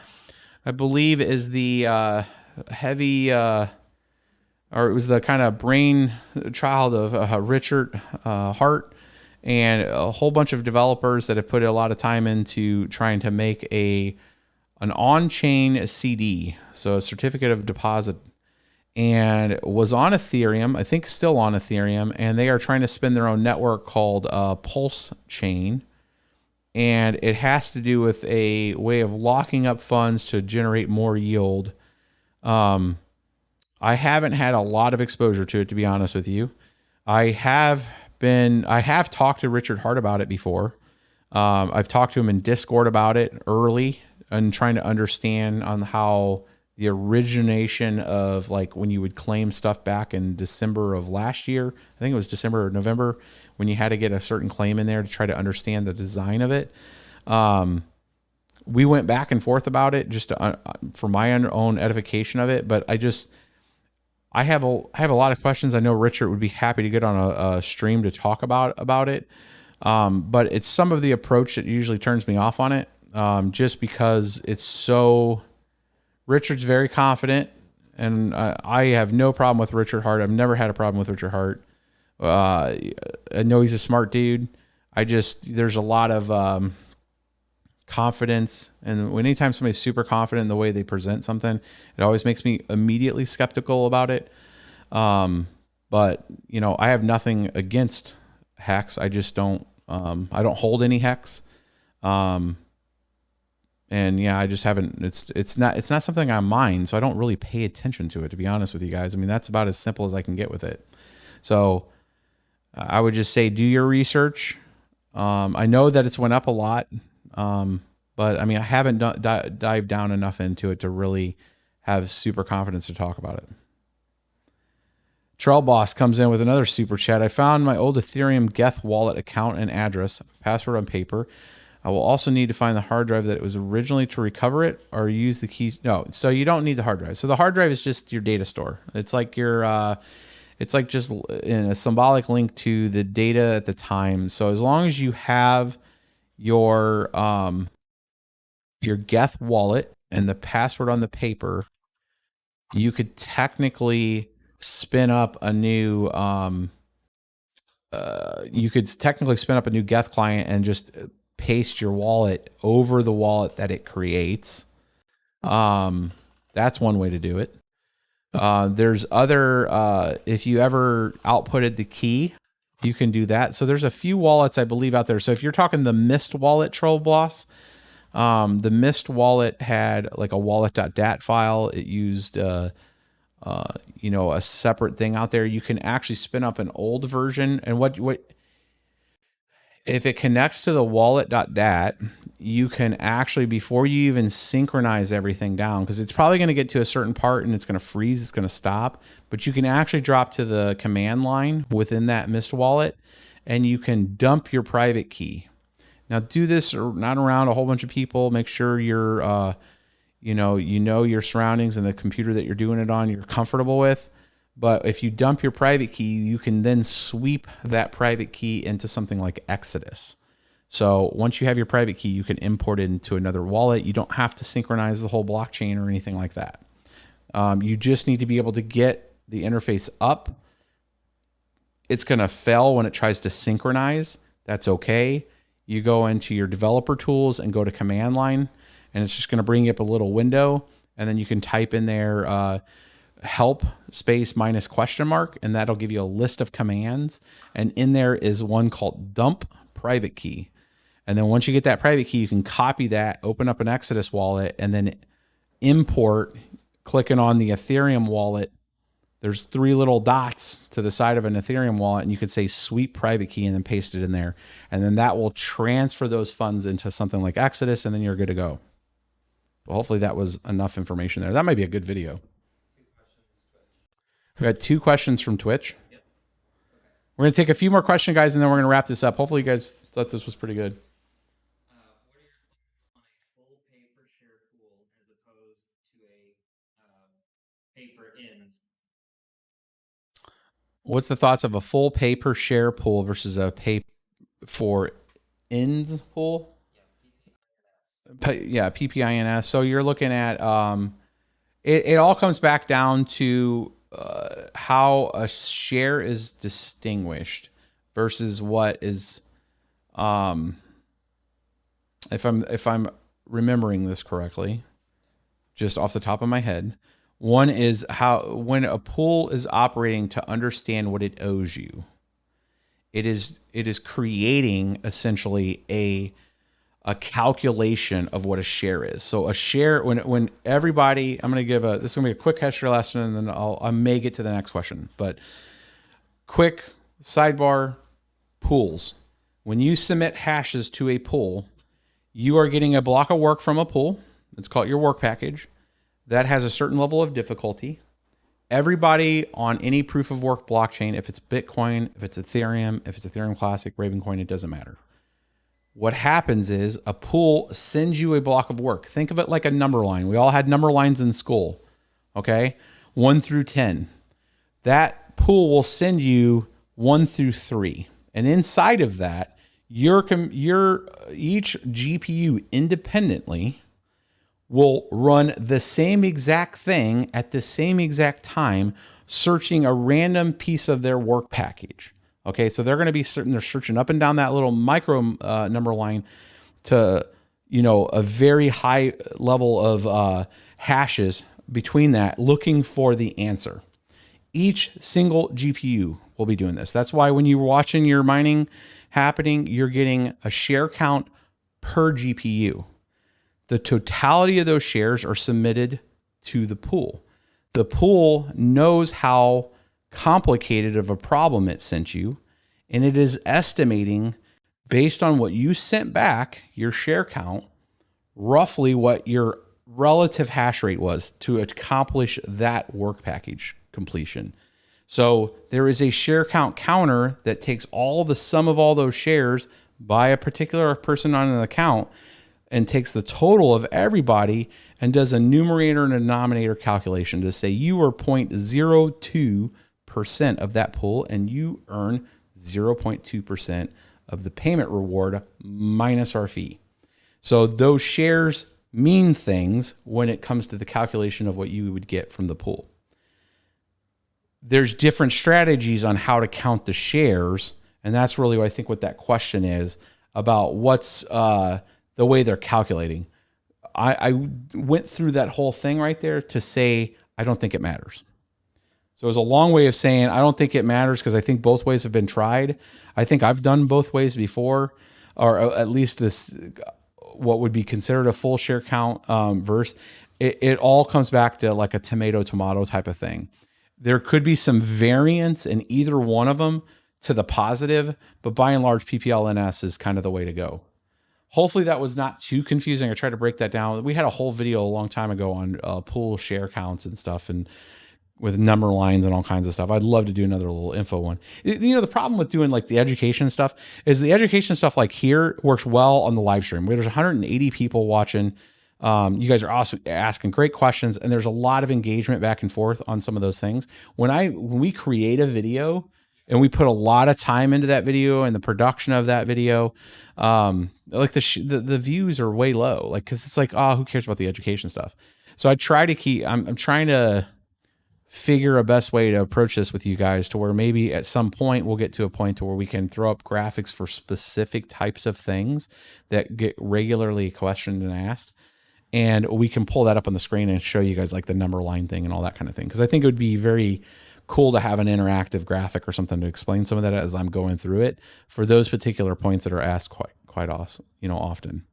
believe, is the heavy, or it was the kind of brain child of Richard Hart, and a whole bunch of developers that have put a lot of time into trying to make an on-chain CD, so a certificate of deposit, and was on Ethereum, I think still on Ethereum, and they are trying to spin their own network called Pulse Chain, and it has to do with a way of locking up funds to generate more yield. I haven't had a lot of exposure to it, to be honest with you. I have talked to Richard Hart about it before. I've talked to him in Discord about it early and trying to understand on how the origination of like when you would claim stuff back in December of last year. I think it was December or November when you had to get a certain claim in there to try to understand the design of it. We went back and forth about it just to, for my own edification of it, but I have a lot of questions. I know Richard would be happy to get on a stream to talk about it. But it's some of the approach that usually turns me off on it. Just because it's so, Richard's very confident, and I have no problem with Richard Hart. I've never had a problem with Richard Hart. I know he's a smart dude. There's a lot of confidence, and anytime somebody's super confident in the way they present something, it always makes me immediately skeptical about it. But I have nothing against Hex. I just don't, I don't hold any Hex. And yeah, I just haven't, it's not something I mind. So I don't really pay attention to it, to be honest with you guys. I mean, that's about as simple as I can get with it. So I would just say, do your research. I know that it's went up a lot. But I mean, I haven't dived down enough into it to really have super confidence to talk about it. Trail Boss comes in with another super chat. I found my old Ethereum Geth wallet account and address, password on paper. I will also need to find the hard drive that it was originally to recover it, or use the keys. No, so you don't need the hard drive. So the hard drive is just your data store. It's like it's like just in a symbolic link to the data at the time. So as long as you have your Geth wallet and the password on the paper, you could technically spin up a new Geth client and just paste your wallet over the wallet that it creates. That's one way to do it. There's other, if you ever outputted the key, you can do that. So there's a few wallets I believe out there. So if you're talking the Mist wallet, Troll Boss, the Mist wallet had like a wallet.dat file. It used, a separate thing out there. You can actually spin up an old version, and what if it connects to the wallet.dat, you can actually, before you even synchronize everything down, because it's probably going to get to a certain part and it's going to freeze, it's going to stop, but you can actually drop to the command line within that Mist wallet, and you can dump your private key. Now do this not around a whole bunch of people. Make sure you're, you know your surroundings and the computer that you're doing it on, you're comfortable with. But if you dump your private key, you can then sweep that private key into something like Exodus. So once you have your private key, you can import it into another wallet. You don't have to synchronize the whole blockchain or anything like that. You just need to be able to get the interface up. It's going to fail when it tries to synchronize. That's okay. You go into your developer tools and go to command line, and it's just going to bring you up a little window, and then you can type in there help space minus question mark, and that'll give you a list of commands, and in there is one called dump private key. And then once you get that private key, you can copy that, open up an Exodus wallet, and then import, clicking on the Ethereum wallet. There's 3 little dots to the side of an Ethereum wallet, and you could say sweep private key and then paste it in there. And then that will transfer those funds into something like Exodus, and then you're good to go. Well, hopefully that was enough information there. That might be a good video. We got 2 questions from Twitch. Yep. We're going to take a few more questions, guys, and then we're going to wrap this up. Hopefully you guys thought this was pretty good. What are your thoughts on a full pay per share pool as opposed to a pay per ins? What's the thoughts of a full pay per share pool versus a pay for ins pool. Yeah, PPINS. Yeah, PPINS. So you're looking at it all comes back down to how a share is distinguished versus what is if I'm remembering this correctly, just off the top of my head. One is how when a pool is operating to understand what it owes you, it is creating essentially a calculation of what a share is. So a share, when everybody, I'm going to give this is going to be a quick history lesson, and then I may get to the next question. But quick sidebar: pools. When you submit hashes to a pool, you are getting a block of work from a pool. It's called your work package. That has a certain level of difficulty. Everybody on any proof of work blockchain, if it's Bitcoin, if it's Ethereum, if it's Ethereum Classic, Ravencoin, it doesn't matter. What happens is a pool sends you a block of work. Think of it like a number line. We all had number lines in school, okay? 1 through 10. That pool will send you 1 through 3. And inside of that, your each GPU independently will run the same exact thing at the same exact time, searching a random piece of their work package. Okay, so they're going to be certain they're searching up and down that little micro number line to, a very high level of hashes between that, looking for the answer. Each single GPU will be doing this. That's why when you're watching your mining happening, you're getting a share count per GPU. The totality of those shares are submitted to the pool. The pool knows how complicated of a problem it sent you, and it is estimating based on what you sent back, your share count, roughly what your relative hash rate was to accomplish that work package completion. So there is a share count counter that takes all the sum of all those shares by a particular person on an account and takes the total of everybody and does a numerator and a denominator calculation to say you are 0.02% of that pool and you earn 0.2% of the payment reward minus our fee. So those shares mean things when it comes to the calculation of what you would get from the pool. There's different strategies on how to count the shares, and that's really what I think what that question is about. What's the way they're calculating? I went through that whole thing right there to say I don't think it matters. So it was a long way of saying I don't think it matters because I think both ways have been tried. I think I've done both ways before, or at least this what would be considered a full share count verse. It all comes back to like a tomato type of thing. There could be some variance in either one of them to the positive, but by and large, PPLNS is kind of the way to go. Hopefully that was not too confusing. I tried to break that down. We had a whole video a long time ago on pool share counts and stuff, and with number lines and all kinds of stuff. I'd love to do another little info one. The problem with doing like the education stuff is the education stuff like here works well on the live stream where there's 180 people watching. You guys are also asking great questions, and there's a lot of engagement back and forth on some of those things. When we create a video and we put a lot of time into that video and the production of that video, like the views are way low, like, cause it's like, oh, who cares about the education stuff? So I try to keep, I'm trying to figure a best way to approach this with you guys to where maybe at some point we'll get to a point to where we can throw up graphics for specific types of things that get regularly questioned and asked. And we can pull that up on the screen and show you guys like the number line thing and all that kind of thing. Cause I think it would be very cool to have an interactive graphic or something to explain some of that as I'm going through it for those particular points that are asked quite awesome, often.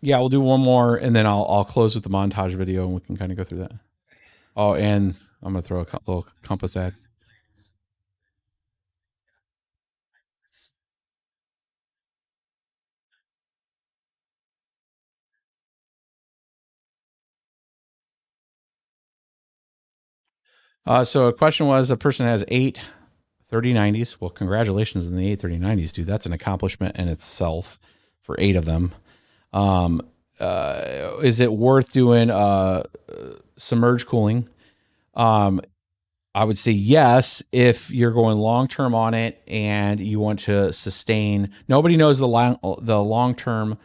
Yeah, we'll do one more and then I'll close with the montage video and we can kind of go through that. Oh, and I'm going to throw a little compass ad. So a question was a person has 8 3090s. Well, congratulations on the 8 3090s, dude. That's an accomplishment in itself for 8 of them. Is it worth doing submerged cooling? I would say yes if you're going long term on it and you want to sustain. Nobody knows the long term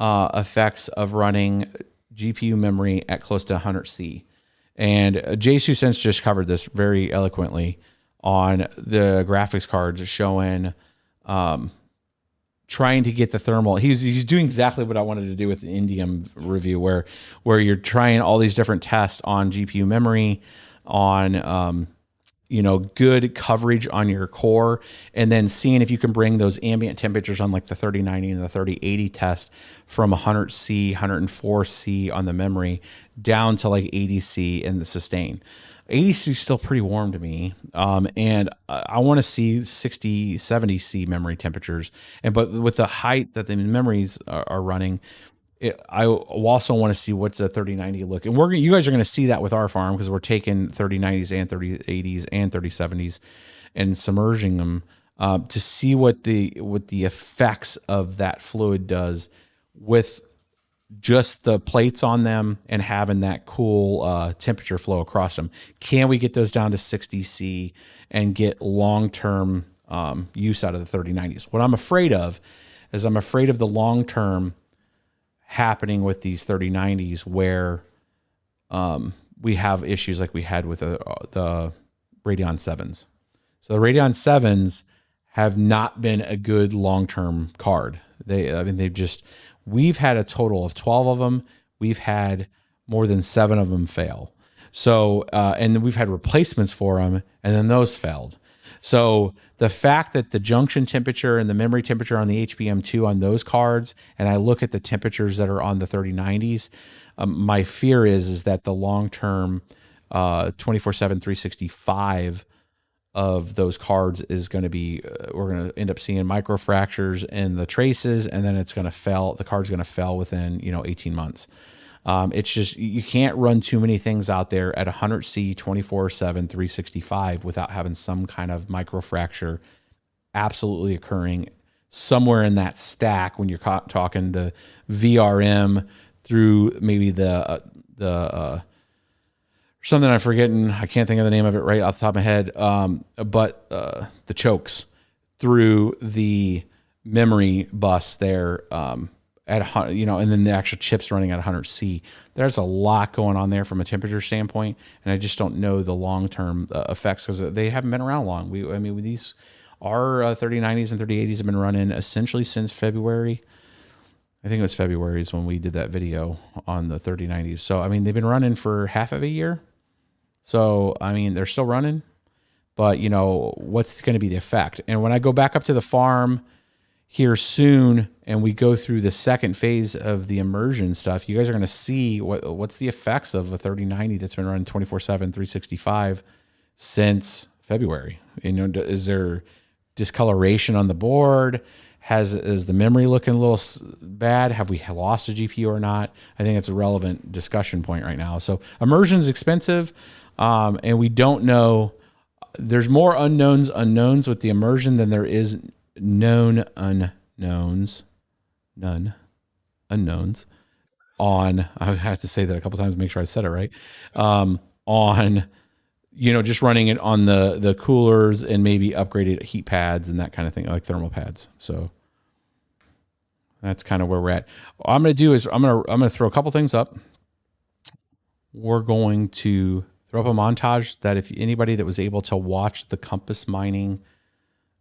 effects of running GPU memory at close to 100C. And Jasu Sense just covered this very eloquently on the graphics cards, showing trying to get the thermal. He's doing exactly what I wanted to do with the Indium review, where you're trying all these different tests on GPU memory, on good coverage on your core, and then seeing if you can bring those ambient temperatures on like the 3090 and the 3080 test from 100C, 104C on the memory down to like 80C in the sustain. 80C is still pretty warm to me. And I want to see 60, 70C memory temperatures. But with the height that the memories are running, I also want to see what's a 3090 look. And you guys are going to see that with our farm, because we're taking 3090s and 3080s and 3070s and submerging them to see what the effects of that fluid does with just the plates on them and having that cool temperature flow across them. Can we get those down to 60C and get long-term use out of the 3090s? What I'm afraid of is the long-term happening with these 3090s, where we have issues like we had with the Radeon 7s. So the Radeon 7s have not been a good long-term card. We've had a total of 12 of them. We've had more than 7 of them fail. So, and we've had replacements for them, and then those failed. So the fact that the junction temperature and the memory temperature on the HBM2 on those cards, and I look at the temperatures that are on the 3090s, my fear is that the long-term 24/7 365 of those cards is going to be, we're going to end up seeing microfractures in the traces, and then it's going to fail. The card's going to fail within 18 months. It's just, you can't run too many things out there at 100C 24/7 365 without having some kind of microfracture absolutely occurring somewhere in that stack when you're talking the VRM through maybe the something I'm forgetting. I can't think of the name of it right off the top of my head. But the chokes through the memory bus there at and then the actual chips running at 100C. There's a lot going on there from a temperature standpoint, and I just don't know the long-term effects because they haven't been around long. Our 3090s and 3080s have been running essentially since February. I think it was February is when we did that video on the 3090s. So, they've been running for half of a year. So, they're still running, but what's going to be the effect? And when I go back up to the farm here soon and we go through the second phase of the immersion stuff, you guys are going to see what's the effects of a 3090 that's been running 24/7 365 since February. Is there discoloration on the board? Is the memory looking a little bad? Have we lost a GPU or not? I think it's a relevant discussion point right now. So immersion is expensive, and we don't know. There's more unknowns with the immersion than there is known unknowns. None unknowns on. I have to say that a couple times to make sure I said it right. On just running it on the coolers and maybe upgraded heat pads and that kind of thing, like thermal pads. So that's kind of where we're at. What I'm going to do is I'm going to throw a couple things up. We're going to throw up a montage that if anybody that was able to watch the Compass Mining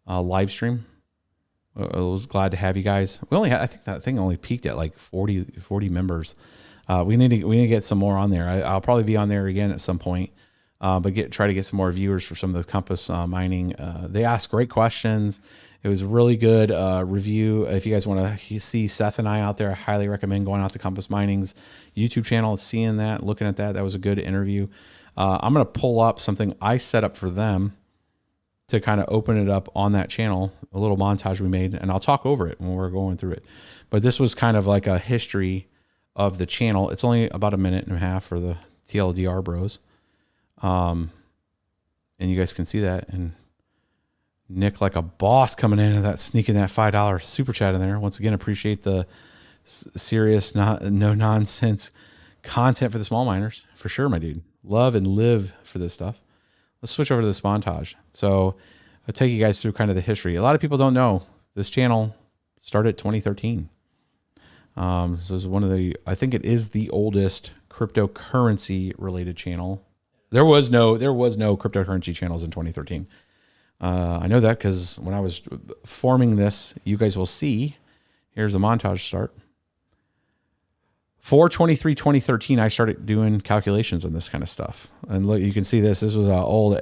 live stream, I was glad to have you guys. I think that thing only peaked at like 40 members. We need to get some more on there. I'll probably be on there again at some point. But try to get some more viewers for some of the Compass Mining. They asked great questions. It was a really good review. If you guys want to see Seth and I out there, I highly recommend going out to Compass Mining's YouTube channel, seeing that, looking at that. That was a good interview. I'm going to pull up something I set up for them to kind of open it up on that channel, a little montage we made, and I'll talk over it when we're going through it. But this was kind of like a history of the channel. It's only about a minute and a half for the TLDR bros. And you guys can see that, and Nick like a boss coming in and sneaking that $5 super chat in there. Once again, appreciate the serious, no nonsense content for the small miners for sure, my dude. Love and live for this stuff. let's switch over to this montage. So I'll take you guys through kind of the history. A lot of people don't know this channel started 2013. So it's one of the, I think it is the oldest cryptocurrency related channel. There was no cryptocurrency channels in 2013. I know that because when I was forming this, you guys will see, here's the montage start. 4/23/2013, I started doing calculations on this kind of stuff. And look, you can see this. This was an old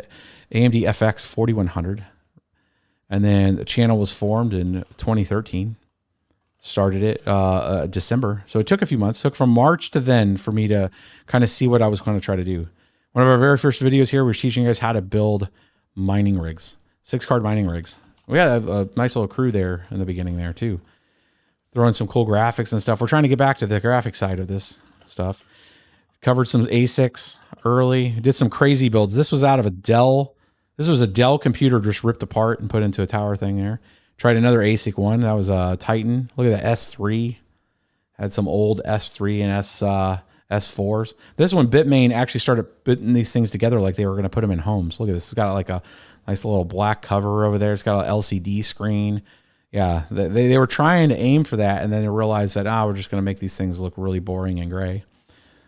AMD FX 4100. And then the channel was formed in 2013. Started it December. So it took a few months. It took from March to then for me to kind of see what I was going to try to do. One of our very first videos here, we're teaching you guys how to build mining rigs, 6-card mining rigs. We had a nice little crew there in the beginning there too. Throwing some cool graphics and stuff. We're trying to get back to the graphic side of this stuff. Covered some ASICs early. Did some crazy builds. This was out of a Dell. This was a Dell computer just ripped apart and put into a tower thing there. Tried another ASIC one. That was a Titan. Look at the S3. Had some old S3 and S4s. This one, Bitmain actually started putting these things together like they were going to put them in homes. Look at this. It's got like a nice little black cover over there. It's got an LCD screen. Yeah, they were trying to aim for that, and then they realized that, we're just going to make these things look really boring and gray.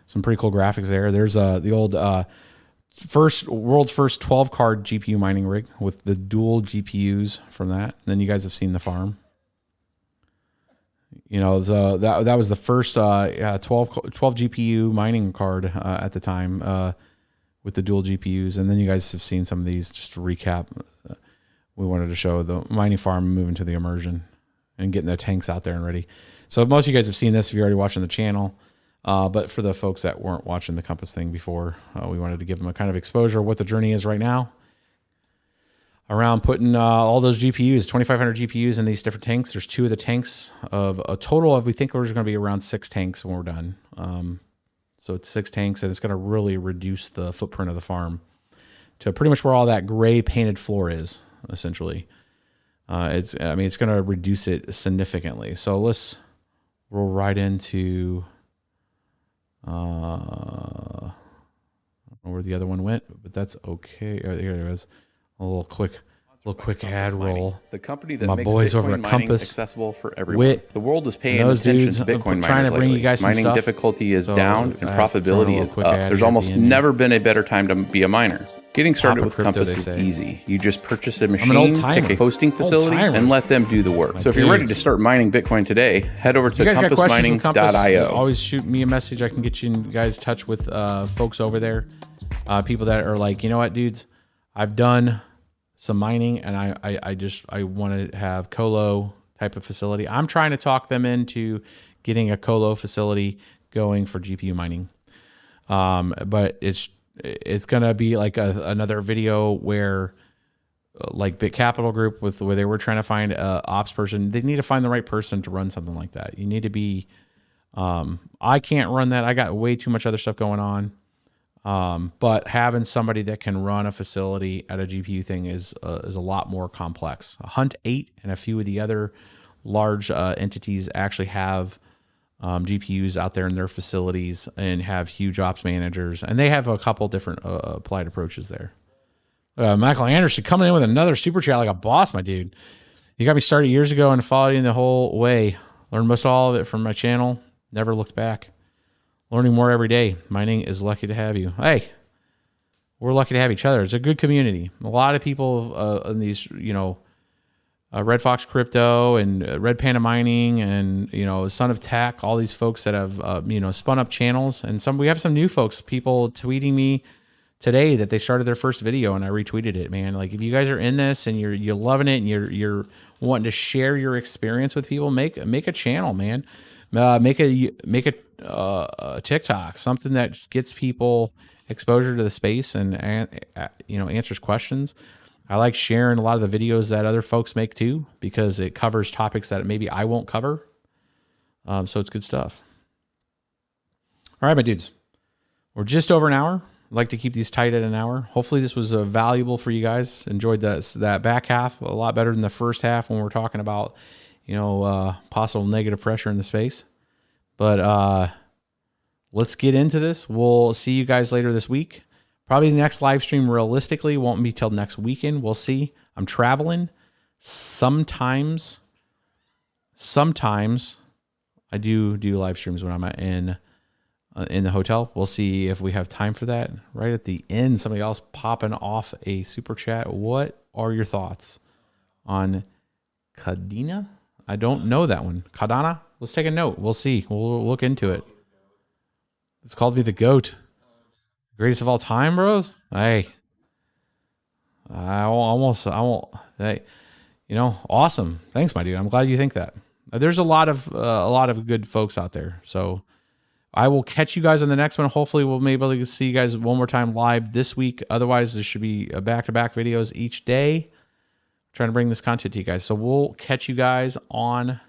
Some pretty cool graphics there. There's the old world's first 12-card GPU mining rig with the dual GPUs from that. And then you guys have seen the farm. You know, that was the first 12 GPU mining card at the time with the dual GPUs. And then you guys have seen some of these. Just to recap, we wanted to show the mining farm moving to the immersion and getting the tanks out there and ready. So most of you guys have seen this if you're already watching the channel. But for the folks that weren't watching the Compass thing before, we wanted to give them a kind of exposure of what the journey is right now around putting all those GPUs, 2,500 GPUs in these different tanks. There's 2 of the tanks of a total of, we think there's going to be around 6 tanks when we're done. So it's 6 tanks, and it's going to really reduce the footprint of the farm to pretty much where all that gray painted floor is, essentially. It's going to reduce it significantly. So let's roll right into, I don't know where the other one went, but that's okay. Oh, here it is. A little quick ad roll. The company that my makes boys Bitcoin over at mining Compass, accessible for everyone. Wit, the world is paying those attention dudes, to Bitcoin miners trying to bring lately. you guys some Mining stuff. difficulty is So down and I have to throw in a profitability little is quick up. ad There's here at almost the end. never been a better time to be a miner. Getting started Top of with crypto, Compass they is say. easy. You just purchase a an machine, old-timer. pick a hosting facility, Old-timers. and let them do the work. So if you're ready to start mining Bitcoin today, head over You to guys got questions from Compass? compassmining.io. Always shoot me a message. I can get you guys in touch with folks over there. People that are like, you know what, dudes, I've done some mining and I want to have colo type of facility. I'm trying to talk them into getting a colo facility going for GPU mining. But it's going to be like another video where like Bit Capital Group where they were trying to find a ops person. They need to find the right person to run something like that. You need to be, I can't run that. I got way too much other stuff going on. But having somebody that can run a facility at a GPU thing is a lot more complex. Hunt 8 and a few of the other large entities actually have GPUs out there in their facilities and have huge ops managers, and they have a couple different applied approaches there. Michael Anderson coming in with another super chat like a boss, my dude. You got me started years ago and followed you the whole way. Learned most all of it from my channel. Never looked back. Learning more every day. Mining is lucky to have you. Hey, we're lucky to have each other. It's a good community. A lot of people in these, Red Fox Crypto and Red Panda Mining and, Son of Tech, all these folks that have, spun up channels. And we have some new folks, people tweeting me today that they started their first video and I retweeted it, man. Like if you guys are in this and you're loving it and you're wanting to share your experience with people, make a channel, man. Make a TikTok, something that gets people exposure to the space and answers questions. I like sharing a lot of the videos that other folks make too, because it covers topics that maybe I won't cover. So it's good stuff. All right, my dudes, we're just over an hour. I'd like to keep these tight at an hour. Hopefully this was valuable for you guys. Enjoyed that back half a lot better than the first half when we're talking about possible negative pressure in the space. But let's get into this. We'll see you guys later this week. Probably the next live stream realistically won't be till next weekend. We'll see. I'm traveling. Sometimes I do live streams when I'm in the hotel. We'll see if we have time for that. Right at the end, somebody else popping off a super chat. What are your thoughts on Kadena? I don't know that one. Kadana? Let's take a note. We'll see. We'll look into it. It's called me the GOAT. Greatest of all time, bros? Hey. I won't. Hey, awesome. Thanks, my dude. I'm glad you think that. There's a lot of good folks out there. So I will catch you guys on the next one. Hopefully we'll be able to see you guys one more time live this week. Otherwise, there should be back-to-back videos each day. I'm trying to bring this content to you guys. So we'll catch you guys on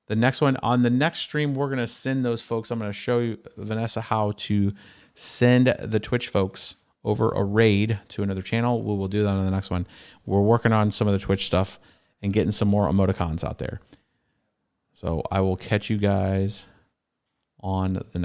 the next one. On the next stream, we're going to send those folks. I'm going to show you, Vanessa, how to send the Twitch folks over a raid to another channel. We will do that on the next one. We're working on some of the Twitch stuff and getting some more emoticons out there. So I will catch you guys on the next